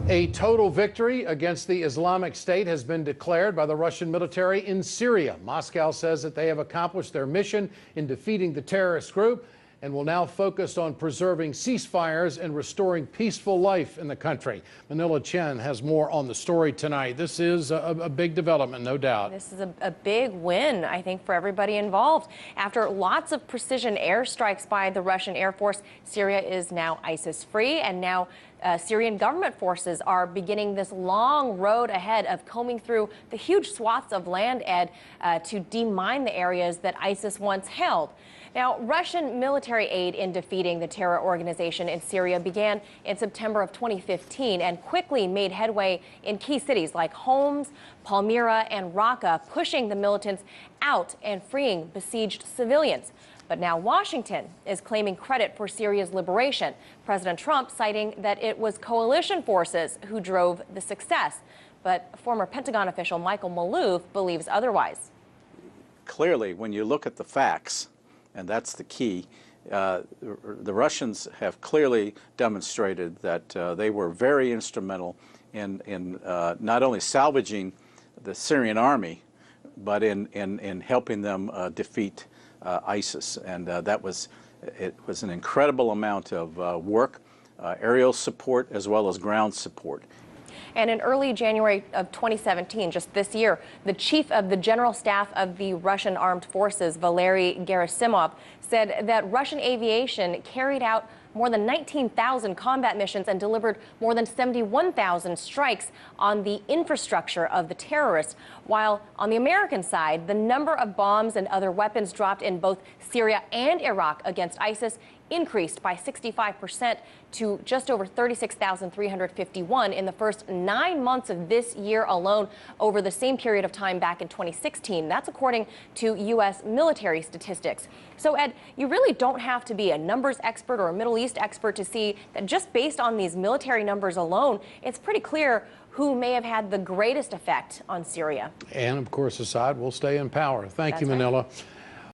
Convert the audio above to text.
A total victory against the Islamic State has been declared by the Russian military in Syria. Moscow says that they have accomplished their mission in defeating the terrorist group and will now focus on preserving ceasefires and restoring peaceful life in the country. Manila Chen has more on the story tonight. This is a big development, no doubt. This is a big win, I think, for everybody involved. After lots of precision airstrikes by the Russian Air Force, Syria is now ISIS-free, and now Syrian government forces are beginning this long road ahead of combing through the huge swaths of land, Ed, to demine the areas that ISIS once held. Now, Russian military aid in defeating the terror organization in Syria began in September of 2015 and quickly made headway in key cities like Homs, Palmyra, and Raqqa, pushing the militants out and freeing besieged civilians. But now Washington is claiming credit for Syria's liberation, President Trump citing that it was coalition forces who drove the success. But former Pentagon official Michael Malouf believes otherwise. Clearly, when you look at the facts, and that's the key, the Russians have clearly demonstrated that they were very instrumental in not only salvaging the Syrian army, but in helping them defeat ISIS, and it was an incredible amount of work, aerial support as well as ground support. And in early January of 2017, just this year, the chief of the General Staff of the Russian Armed Forces, Valery Gerasimov, said that Russian aviation carried out more than 19,000 combat missions and delivered more than 71,000 strikes on the infrastructure of the terrorists. While on the American side, the number of bombs and other weapons dropped in both Syria and Iraq against ISIS increased by 65% to just over 36,351 in the first 9 months of this year alone over the same period of time back in 2016. That's according to U.S. military statistics. So, Ed, you really don't have to be a numbers expert or a Middle East expert to see that just based on these military numbers alone, it's pretty clear who may have had the greatest effect on Syria. And, of course, Assad will stay in power. Thank you, Manila. Right.